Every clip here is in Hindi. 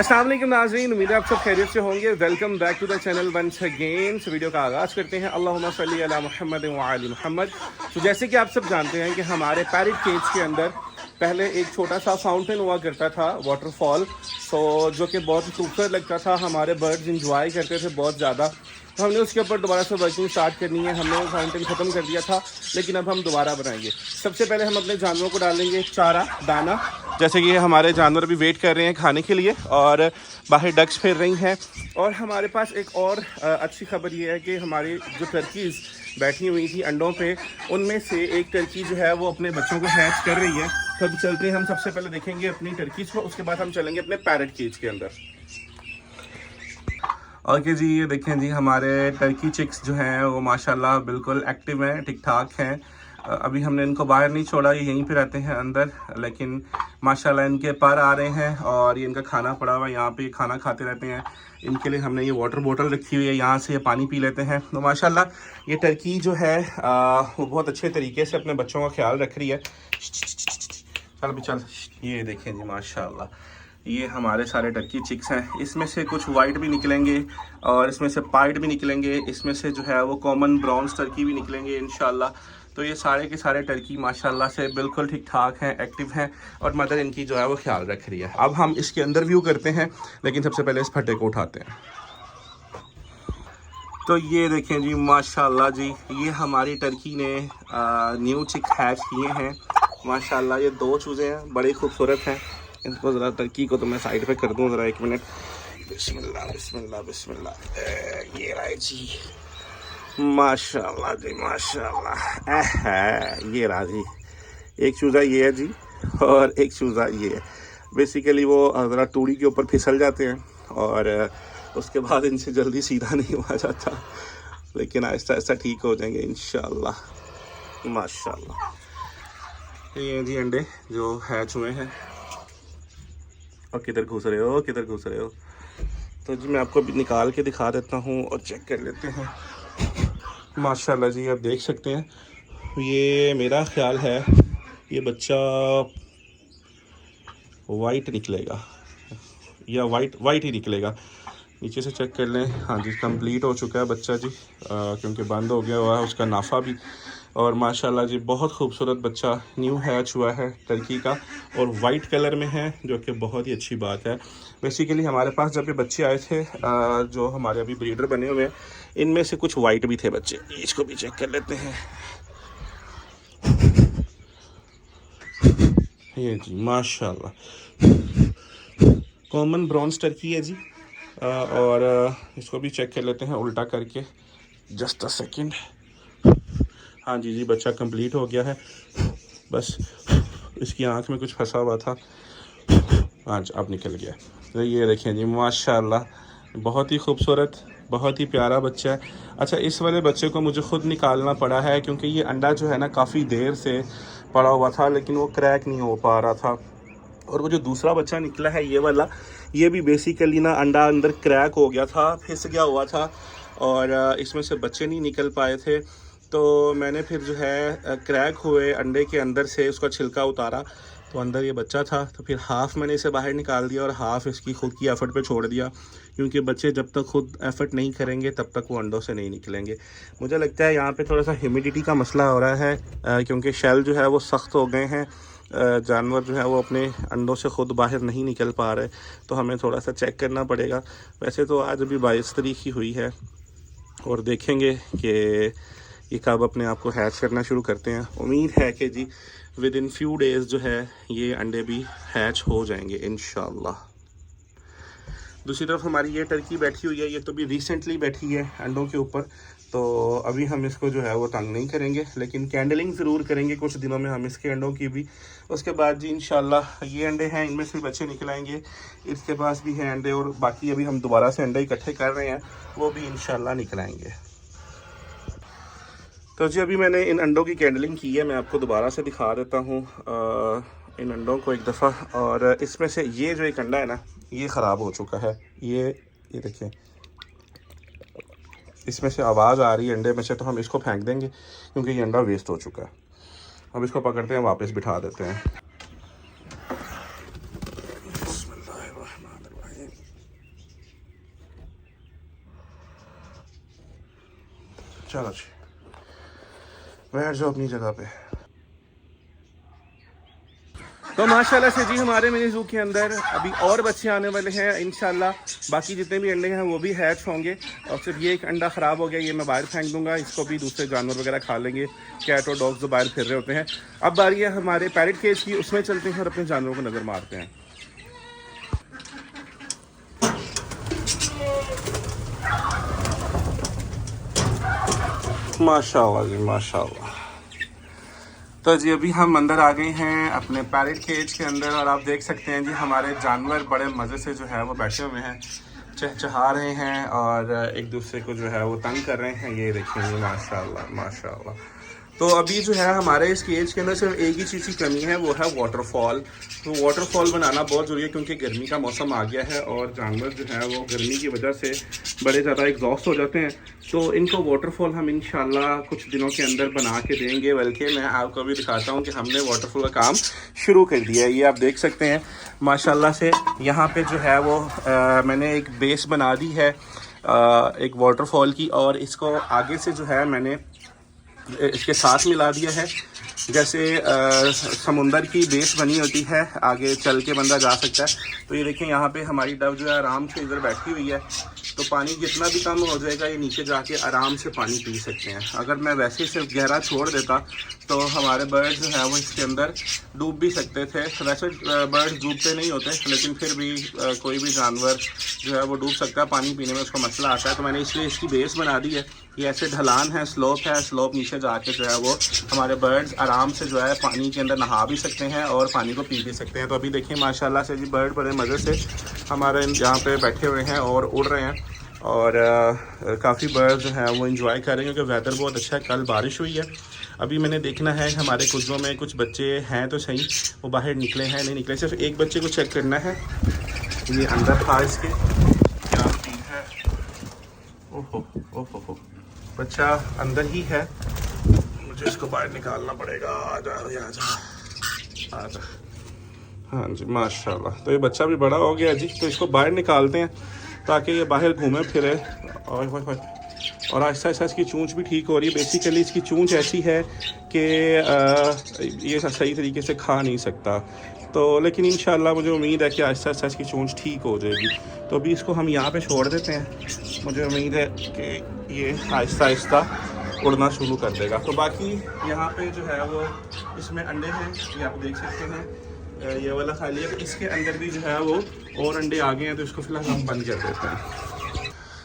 अस्सलाम वालेकुम नाज़रीन, उम्मीद है आप सब खैरियत से होंगे। Welcome back to the channel once again. Video का आगाज़ करते हैं अल्लाहुम्मा सल्ली अला मुहम्मद व आलि मुहम्मद। तो जैसे कि आप सब जानते हैं कि हमारे पैरेट केज के अंदर पहले एक छोटा सा फाउंटेन हुआ करता था, वाटरफॉल, जो कि बहुत ही खूबसूरत लगता था। हमारे बर्ड्स इंजॉय करते थे बहुत ज़्यादा। तो हमने उसके ऊपर दोबारा से वर्किंग स्टार्ट करनी है। हमने वो फाउंटेन ख़त्म कर दिया था, लेकिन अब हम दोबारा बनाएंगे। सबसे पहले हम अपने जानवरों को डालेंगे चारा दाना, जैसे कि हमारे जानवर भी वेट कर रहे हैं खाने के लिए और बाहर डक्स फिर रही हैं। और हमारे पास एक और अच्छी खबर ये है कि हमारी जो टर्कीज़ बैठी हुई थी अंडों पे, उनमें से एक टर्की जो है वो अपने बच्चों को हैच कर रही है। तो अभी चलते हैं, हम सबसे पहले देखेंगे अपनी टर्कीज़ को, उसके बाद हम चलेंगे अपने पैरेट केज के अंदर। ओके जी, ये देखें जी, हमारे टर्की चिक्स जो हैं वो माशाल्लाह बिल्कुल एक्टिव हैं, ठीक ठाक हैं। अभी हमने इनको बाहर नहीं छोड़ा, ये यहीं पे रहते हैं अंदर, लेकिन माशाल्लाह इनके पर आ रहे हैं और ये इनका खाना पड़ा हुआ है, यहाँ पे खाना खाते रहते हैं। इनके लिए हमने ये वाटर बोतल रखी हुई है, यहाँ से ये पानी पी लेते हैं। तो माशाल्लाह ये टर्की जो है वो बहुत अच्छे तरीके से अपने बच्चों का ख्याल रख रही है। चल भी चल, ये देखें जी माशाल्लाह, ये हमारे सारे टर्की चिक्स हैं। इसमें से कुछ वाइट भी निकलेंगे और इसमें से पाइड भी निकलेंगे, इसमें से जो है वो कॉमन ब्राउन्स टर्की भी निकलेंगे इंशाल्लाह। तो ये सारे के सारे टर्की माशाल्लाह से बिल्कुल ठीक ठाक हैं, एक्टिव हैं और मदर इनकी जो है वो ख्याल रख रही है। अब हम इसके अंदर व्यू करते हैं, लेकिन सबसे पहले इस फट्टे को उठाते हैं। तो ये देखें जी माशाल्लाह जी, ये हमारी टर्की ने न्यू चिक हैच किए हैं माशाल्लाह। ये दो चूज़े हैं, बड़ी खूबसूरत हैं। इनको ज़रा टर्की को तो मैं साइड पे कर दूँ ज़रा, एक मिनट। बिस्मिल्लाह बिस्मिल्लाह बिस्मिल्लाह, ये रहा जी माशाल्लाह जी माशाल्लाह। ये रहा जी, एक चूज़ा ये है जी और एक चूज़ा ये है। बेसिकली वो ज़रा तूड़ी के ऊपर फिसल जाते हैं और उसके बाद इनसे जल्दी सीधा नहीं हुआ जाता, लेकिन आहिस्ता आहिस्ता ठीक हो जाएंगे इंशाल्लाह माशाल्लाह। ये जी अंडे जो हैच हुए हैं। और किधर घुस रहे हो, किधर घुस रहे हो? तो जी मैं आपको अभी निकाल के दिखा देता हूँ और चेक कर लेते हैं। माशाल्लाह जी, आप देख सकते हैं, ये मेरा ख्याल है ये बच्चा वाइट निकलेगा या वाइट ही निकलेगा। नीचे से चेक कर लें। हाँ जी, कंप्लीट हो चुका है बच्चा जी, क्योंकि बंद हो गया हुआ है उसका नाफा भी। और माशाल्लाह जी बहुत खूबसूरत बच्चा न्यू हैच हुआ है टर्की का और वाइट कलर में है, जो कि बहुत ही अच्छी बात है। बेसिकली हमारे पास जब ये बच्चे आए थे, जो हमारे अभी ब्रीडर बने हुए हैं, इनमें से कुछ वाइट भी थे बच्चे। इसको भी चेक कर लेते हैं। ये जी माशाल्लाह कॉमन ब्राउन टर्की है जी। और इसको भी चेक कर लेते हैं उल्टा करके, जस्ट अ सेकेंड। हाँ जी जी, बच्चा कंप्लीट हो गया है, बस इसकी आंख में कुछ फंसा हुआ था, आज अब निकल गया। तो ये देखें जी माशाल्लाह बहुत ही खूबसूरत, बहुत ही प्यारा बच्चा है। अच्छा, इस वाले बच्चे को मुझे ख़ुद निकालना पड़ा है क्योंकि ये अंडा जो है ना काफ़ी देर से पड़ा हुआ था, लेकिन वो क्रैक नहीं हो पा रहा था। और वो जो दूसरा बच्चा निकला है ये वाला, ये भी बेसिकली ना अंडा अंदर क्रैक हो गया था, फिस गया हुआ था और इसमें से बच्चे नहीं निकल पाए थे। तो मैंने फिर जो है क्रैक हुए अंडे के अंदर से उसका छिलका उतारा, तो अंदर ये बच्चा था। तो फिर हाफ़ मैंने इसे बाहर निकाल दिया और हाफ़ इसकी खुद की एफ़र्ट पे छोड़ दिया, क्योंकि बच्चे जब तक खुद एफ़र्ट नहीं करेंगे तब तक वो अंडों से नहीं निकलेंगे। मुझे लगता है यहाँ पे थोड़ा सा ह्यूमिडिटी का मसला हो रहा है, क्योंकि शेल जो है वो सख्त हो गए हैं। जानवर जो है वो अपने अंडों से ख़ुद बाहर नहीं निकल पा रहे, तो हमें थोड़ा सा चेक करना पड़ेगा। वैसे तो आज अभी 22 तारीख ही हुई है और देखेंगे कि ये कब अपने आप को हैच करना शुरू करते हैं। उम्मीद है कि जी विद इन फ्यू डेज़ जो है ये अंडे भी हैच हो जाएंगे इंशाल्लाह। दूसरी तरफ हमारी ये टर्की बैठी हुई है, ये तो भी रिसेंटली बैठी है अंडों के ऊपर, तो अभी हम इसको जो है वो तंग नहीं करेंगे, लेकिन कैंडलिंग ज़रूर करेंगे कुछ दिनों में हम इसके अंडों की भी। उसके बाद जी इंशाल्लाह ये अंडे हैं, इनमें से बच्चे निकल आएंगे। इसके पास भी हैं अंडे और बाकी अभी हम दोबारा से अंडे इकट्ठे कर रहे हैं, वो भी इंशाल्लाह निकल आएंगे। तो जी अभी मैंने इन अंडों की कैंडलिंग की है, मैं आपको दोबारा से दिखा देता हूँ इन अंडों को एक दफ़ा। और इसमें से ये जो एक अंडा है ना, ये ख़राब हो चुका है। ये देखिए, इसमें से आवाज़ आ रही है अंडे में से, तो हम इसको फेंक देंगे क्योंकि ये अंडा वेस्ट हो चुका है। अब इसको पकड़ते हैं, वापस बिठा देते हैं। चलो जी, बैठ जाओ अपनी जगह पे। तो माशाल्लाह से जी हमारे मिनी ज़ू के अंदर अभी और बच्चे आने वाले हैं इंशाल्लाह। बाकी जितने भी अंडे हैं वो भी हैच होंगे। और सिर्फ ये एक अंडा ख़राब हो गया, ये मैं बाहर फेंक दूंगा, इसको भी दूसरे जानवर वगैरह खा लेंगे, कैट और डॉग्स जो बाहर फिर रहे होते हैं। अब बारी है हमारे पैरेट केज की, उसमें चलते हैं और अपने जानवरों को नज़र मारते हैं। माशाल्लाह जी माशाल्लाह। तो जी अभी हम अंदर आ गए हैं अपने पैरेट केज के अंदर और आप देख सकते हैं जी हमारे जानवर बड़े मज़े से जो है वो बैठे हुए हैं, चहचहा रहे हैं और एक दूसरे को जो है वो तंग कर रहे हैं। ये देखिए माशाल्लाह माशाल्लाह। तो अभी जो है हमारे इस केज के अंदर सिर्फ एक ही चीज़ की कमी है, वो है वाटरफॉल। तो वाटरफॉल बनाना बहुत ज़रूरी है क्योंकि गर्मी का मौसम आ गया है और जानवर जो है वो गर्मी की वजह से बड़े ज़्यादा एग्जॉस्ट हो जाते हैं। तो इनको वाटरफॉल हम इंशाल्लाह कुछ दिनों के अंदर बना के देंगे। बल्कि मैं आपको भी दिखाता हूँ कि हमने वाटरफॉल का काम शुरू कर दिया है। ये आप देख सकते हैं माशाल्लाह से यहाँ पे जो है वो मैंने एक बेस बना दी है एक वाटरफॉल की, और इसको आगे से जो है मैंने इसके साथ मिला दिया है। जैसे समुंदर की बेस बनी होती है, आगे चल के बंदा जा सकता है। तो ये देखें यहाँ पे हमारी डव जो है आराम से इधर बैठी हुई है। तो पानी जितना भी कम हो जाएगा ये नीचे जाके आराम से पानी पी सकते हैं। अगर मैं वैसे ही सिर्फ गहरा छोड़ देता तो हमारे बर्ड जो है वो इसके अंदर डूब भी सकते थे। वैसे बर्ड डूबते नहीं होते, लेकिन फिर भी कोई भी जानवर जो है वो डूब सकता है, पानी पीने में उसको मसला आता है। तो मैंने इसलिए इसकी बेस बना दी है। ये ऐसे ढलान है, स्लोप नीचे जाके जो है वो हमारे बर्ड्स आराम से जो है पानी के अंदर नहा भी सकते हैं और पानी को पी भी सकते हैं। तो अभी देखिए माशाल्लाह से जी बर्ड बड़े मज़े से हमारे यहाँ पे बैठे हुए हैं और उड़ रहे हैं। और काफ़ी बर्ड जो हैं वो इंजॉय कर रहे हैं क्योंकि वेदर बहुत अच्छा है, कल बारिश हुई है। अभी मैंने देखना है हमारे कुजों में कुछ बच्चे हैं तो सही, वो बाहर निकले हैं नहीं निकले। सिर्फ एक बच्चे को चेक करना है, ये अंदर था इसके, क्या सीन है। ओहो ओहो, बच्चा अंदर ही है, मुझे इसको बाहर निकालना पड़ेगा। आ जा। हाँ जी माशाल्लाह। तो ये बच्चा भी बड़ा हो गया जी, तो इसको बाहर निकालते हैं ताकि ये बाहर घूमे फिरे। और आहिस्ता आहिस्ता इसकी चूंच भी ठीक हो रही है। बेसिकली इसकी चूंच ऐसी है कि ये सही तरीके से खा नहीं सकता। तो लेकिन इंशाल्लाह मुझे उम्मीद है कि आहिस्ता आहिस्ता इसकी चूंच ठीक हो जाएगी। तो अभी इसको हम यहाँ पे छोड़ देते हैं। मुझे उम्मीद है कि ये आहिस्ता आहिस्ता उड़ना शुरू कर देगा। तो बाकी यहाँ पे जो है वो इसमें अंडे हैं, ये आप देख सकते हैं। ये वाला खाली है, इसके अंदर भी जो है वो और अंडे आ गए हैं, तो इसको फिलहाल हम बंद कर देते हैं।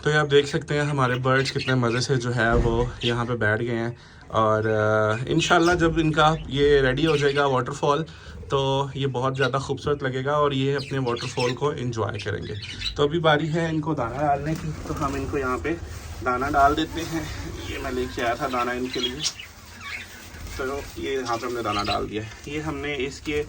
तो ये आप देख सकते हैं हमारे बर्ड्स कितने मज़े से जो है वो यहाँ पे बैठ गए हैं। और इंशाल्लाह जब इनका ये रेडी हो जाएगा वाटरफॉल, तो ये बहुत ज़्यादा खूबसूरत लगेगा और ये अपने वाटरफॉल को एंजॉय करेंगे। तो अभी बारी है इनको दाना डालने की, तो हम इनको यहाँ पे दाना डाल देते हैं। ये मैं लेके आया था दाना इनके लिए, तो ये यहाँ पे हमने दाना डाल दिया। ये हमने इसके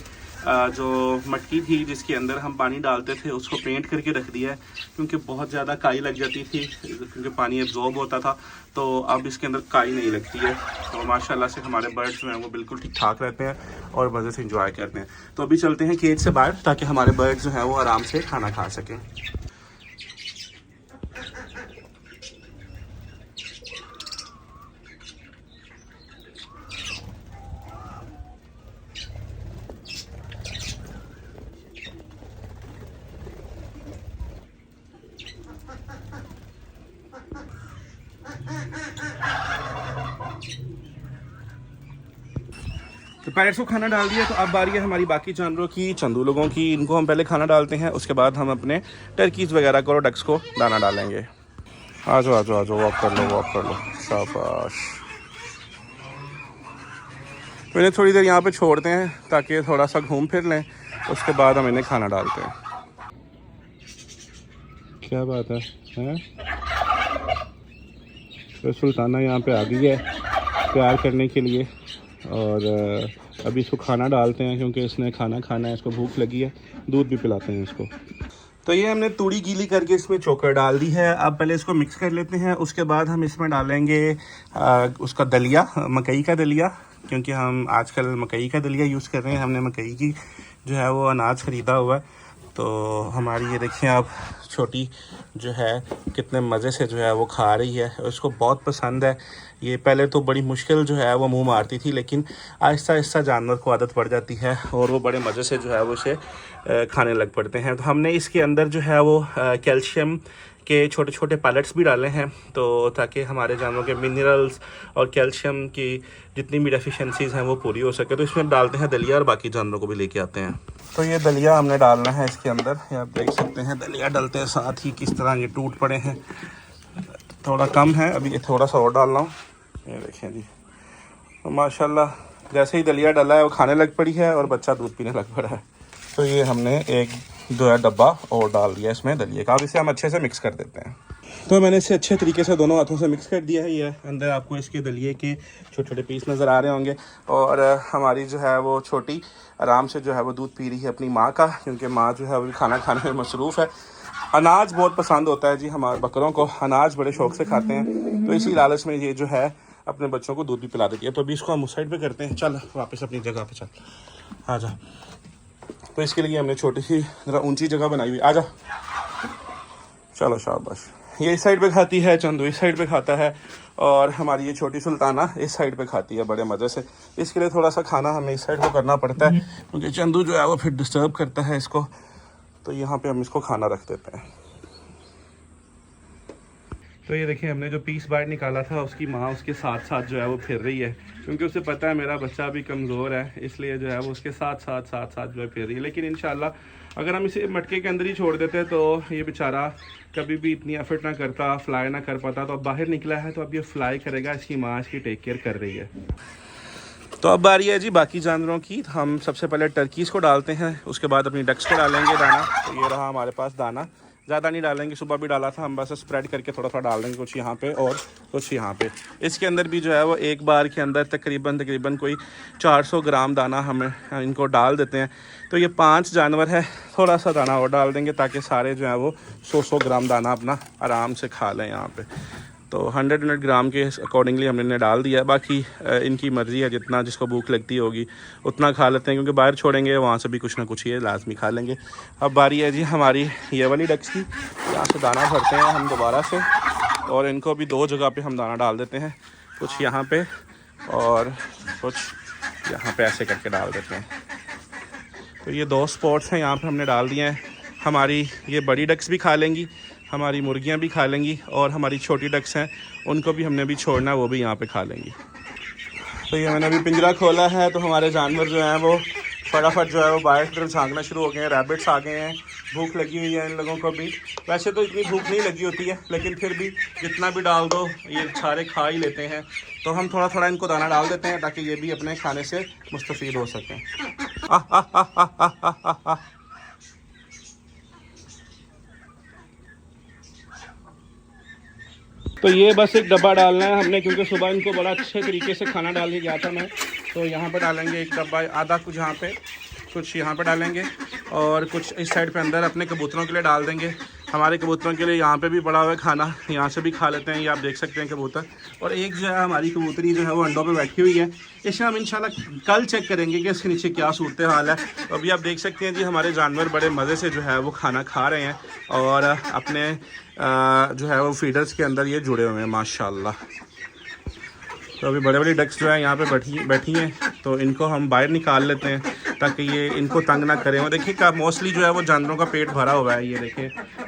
जो मटकी थी जिसके अंदर हम पानी डालते थे उसको पेंट करके रख दिया है, क्योंकि बहुत ज़्यादा काई लग जाती थी, क्योंकि पानी एब्जॉर्ब होता था। तो अब इसके अंदर काई नहीं लगती है। तो माशाल्लाह से हमारे बर्ड्स जो हैं वो बिल्कुल ठीक ठाक रहते हैं और मज़े से इंजॉय करते हैं। तो अभी चलते हैं केज से बाहर ताकि हमारे बर्ड्स जो हैं वो आराम से खाना खा सकें। तो पैरेट्स को खाना डाल दिया। तो अब बारी है हमारी बाकी जानवरों की, चंदू लोगों की। इनको हम पहले खाना डालते हैं, उसके बाद हम अपने टर्कीज़ वगैरह को और डक्स को दाना डालेंगे। आ जाओ वॉक कर लो शाबाश। तो इन्हें थोड़ी देर यहाँ पे छोड़ते हैं ताकि थोड़ा सा घूम फिर लें, उसके बाद हम इन्हें खाना डालते हैं। क्या बात है? तो सुल्ताना यहाँ पे आ गई है प्यार करने के लिए, और अभी इसको खाना डालते हैं क्योंकि इसने खाना खाना है, इसको भूख लगी है। दूध भी पिलाते हैं इसको। तो ये हमने तूड़ी गीली करके इसमें चोकर डाल दी है। अब पहले इसको मिक्स कर लेते हैं, उसके बाद हम इसमें डालेंगे उसका दलिया, मकई का दलिया, क्योंकि हम आजकल मकई का दलिया यूज़ कर रहे हैं। हमने मकई की जो है वो अनाज ख़रीदा हुआ है। तो हमारी ये देखिए आप छोटी जो है कितने मज़े से जो है वो खा रही है, उसको बहुत पसंद है। ये पहले तो बड़ी मुश्किल जो है वो मुंह मारती थी, लेकिन आहिस्ता आहिस्ता जानवर को आदत पड़ जाती है और वो बड़े मज़े से जो है वो इसे खाने लग पड़ते हैं। तो हमने इसके अंदर जो है वो कैल्शियम के छोटे छोटे पैलेट्स भी डाले हैं, तो ताकि हमारे जानवरों के मिनरल्स और कैल्शियम की जितनी भी डेफिशिएंसीज़ हैं वो पूरी हो सके। तो इसमें डालते हैं दलिया और बाकी जानवरों को भी लेके आते हैं। तो ये दलिया हमने डालना है इसके अंदर, ये आप देख सकते हैं दलिया डालते हैं साथ ही किस तरह ये टूट पड़े हैं। थोड़ा कम है, अभी ये थोड़ा सा और डाल रहा हूँ। ये देखें जी, तो माशाल्लाह जैसे ही दलिया डाला है वो खाने लग पड़ी है और बच्चा दूध पीने लग पड़ा है। तो ये हमने एक जो है डब्बा और डाल दिया इसमें दलिए का। अब इसे हम अच्छे से मिक्स कर देते हैं। तो मैंने इसे अच्छे तरीके से दोनों हाथों से मिक्स कर दिया है। ये अंदर आपको इसके दलिए के छोटे छोटे पीस नज़र आ रहे होंगे। और हमारी जो है वो छोटी आराम से जो है वो दूध पी रही है अपनी माँ का, क्योंकि माँ जो है वो भी खाना खाने में मसरूफ़ है। अनाज बहुत पसंद होता है जी हमारे बकरों को, अनाज बड़े शौक से खाते हैं, तो इसी लालच में ये जो है अपने बच्चों को दूध भी पिला देती है। तो अभी इसको हम उस साइड पे करते हैं। चल वापस अपनी जगह पे चल, आ जा। तो इसके लिए हमने छोटी सी ज़रा ऊंची जगह बनाई हुई, आ जा। चलो शाबाश। ये इस साइड पे खाती है, चंदू इस साइड पे खाता है, और हमारी ये छोटी सुल्ताना इस साइड पे खाती है बड़े मज़े से। इसके लिए थोड़ा सा खाना हमें इस साइड को करना पड़ता है, क्योंकि चंदू जो है वो फिर डिस्टर्ब करता है इसको। तो यहाँ पे हम इसको खाना रख देते हैं। तो ये देखिए हमने जो पीस बाहर निकाला था, उसकी माँ उसके साथ साथ जो है वो फिर रही है, क्योंकि उसे पता है मेरा बच्चा भी कमज़ोर है, इसलिए जो है वो उसके साथ साथ जो है फिर रही है। लेकिन इंशाल्लाह अगर हम इसे मटके के अंदर ही छोड़ देते तो ये बेचारा कभी भी इतनी एफर्ट ना करता, फ्लाई ना कर पाता। तो अब बाहर निकला है तो अब ये फ्लाई करेगा, इसकी माँ इसकी टेक केयर कर रही है। तो अब बारी है जी बाकी जानवरों की। हम सबसे पहले टर्कीज़ को डालते हैं, उसके बाद अपनी डक्स को डालेंगे दाना। तो ये रहा हमारे पास दाना, ज़्यादा नहीं डालेंगे, सुबह भी डाला था हम, बस स्प्रेड करके थोड़ा थोड़ा डाल देंगे, कुछ यहाँ पे और कुछ यहाँ पे। इसके अंदर भी जो है वो एक बार के अंदर तकरीबन कोई 400 ग्राम दाना हम इनको डाल देते हैं। तो ये 5 जानवर है, थोड़ा सा दाना और डाल देंगे ताकि सारे जो है वो 100 ग्राम दाना अपना आराम से खा लें यहाँ पे। तो 100 ग्राम के अकॉर्डिंगली हमने इन्हें डाल दिया है। बाकी इनकी मर्ज़ी है, जितना जिसको भूख लगती होगी उतना खा लेते हैं, क्योंकि बाहर छोड़ेंगे वहाँ से भी कुछ ना कुछ ये लाजमी खा लेंगे। अब बारी है जी हमारी ये वाली डक्स की। यहाँ से दाना भरते हैं हम दोबारा से, और इनको भी 2 जगह पे हम दाना डाल देते हैं, कुछ यहाँ पे और कुछ यहाँ पे, ऐसे करके डाल देते हैं। तो ये 2 स्पॉट्स हैं यहाँ पर हमने डाल दिए हैं। हमारी ये बड़ी डक्स भी खा लेंगी, हमारी मुर्गियां भी खा लेंगी, और हमारी छोटी डक्स हैं उनको भी हमने अभी छोड़ना है, वो भी यहाँ पे खा लेंगी। तो ये मैंने अभी पिंजरा खोला है, तो हमारे जानवर जो हैं वो फटाफट जो है वो बाहर की तरफ झांकना शुरू हो गए हैं। रैबिट्स आ गए हैं, भूख लगी हुई है इन लोगों को भी। वैसे तो इतनी भूख नहीं लगी होती है, लेकिन फिर भी जितना भी डाल दो ये सारे खा ही लेते हैं। तो हम थोड़ा थोड़ा इनको दाना डाल देते हैं ताकि ये भी अपने खाने से मुस्तफ़ीद हो सकें। तो ये बस एक डब्बा डालना है हमने, क्योंकि सुबह इनको बड़ा अच्छे तरीके से खाना डाल के गया था मैं। तो यहाँ पे डालेंगे एक डब्बा, आधा कुछ यहाँ पे, कुछ यहाँ पे डालेंगे, और कुछ इस साइड पे अंदर अपने कबूतरों के लिए डाल देंगे। हमारे कबूतरों के लिए यहाँ पे भी पड़ा हुआ है खाना, यहाँ से भी खा लेते हैं, ये आप देख सकते हैं कबूतर। और एक जो है हमारी कबूतरी जो है वो अंडों पे बैठी हुई है, इसे हम इंशाल्लाह कल चेक करेंगे कि इसके नीचे क्या सूरत हाल है। तो अभी आप देख सकते हैं जी हमारे जानवर बड़े मज़े से जो है वो खाना खा रहे हैं, और अपने जो है वो फीडर्स के अंदर ये जुड़े हुए हैं माशाल्लाह। तो अभी बड़े बड़ी डक्स जो है यहाँ पे बैठी हैं, तो इनको हम बाहर निकाल लेते हैं ताकि ये इनको तंग ना करें। और देखिए का मोस्टली जो है वो जानवरों का पेट भरा हुआ है। ये देखें,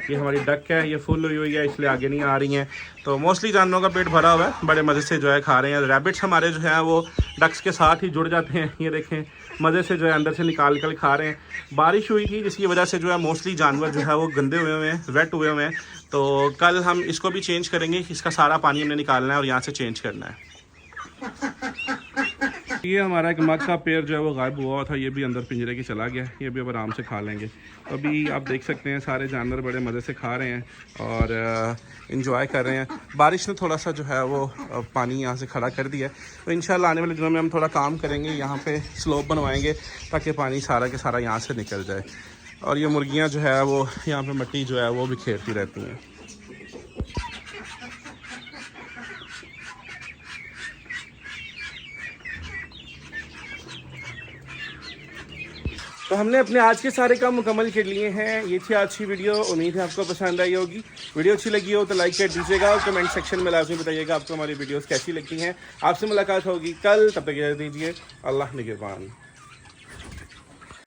ये हमारी डक है, ये फुल हुई है, इसलिए आगे नहीं आ रही हैं। तो मोस्टली जानवरों का पेट भरा हुआ है, बड़े मज़े से जो है खा रहे हैं। रैबिट्स हमारे जो हैं वो डक्स के साथ ही जुड़ जाते हैं, ये देखें मज़े से जो है अंदर से निकाल कर खा रहे हैं। बारिश हुई थी जिसकी वजह से जो है मोस्टली जानवर जो है वो गंदे हुए हैं, वेट हुए हुए हैं। तो कल हम इसको भी चेंज करेंगे, इसका सारा पानी हमने निकालना है और यहाँ से चेंज करना है। ये हमारा एक मग का पेड़ जो है वो गायब हुआ था, ये भी अंदर पिंजरे के चला गया, ये भी अब आराम से खा लेंगे। तो अभी आप देख सकते हैं सारे जानवर बड़े मज़े से खा रहे हैं और इंजॉय कर रहे हैं। बारिश ने थोड़ा सा जो है वो पानी यहाँ से खड़ा कर दिया है, तो इंशाल्लाह आने वाले दिनों में हम थोड़ा काम करेंगे, यहाँ पे स्लोप बनवाएंगे ताकि पानी सारा के सारा यहाँ से निकल जाए। और ये मुर्गियाँ जो है वो यहाँ पे मिट्टी जो है वो बिखेरती रहती हैं। तो हमने अपने आज के सारे काम मुकम्मल कर लिए हैं। ये थी आज की वीडियो, उम्मीद है आपको पसंद आई होगी। वीडियो अच्छी लगी हो तो लाइक कर दीजिएगा और कमेंट सेक्शन में लाजमी बताइएगा आपको हमारी वीडियोस कैसी लगती हैं। आपसे मुलाकात होगी कल, तब तक इजाज़त दीजिए। अल्लाह निगहबान।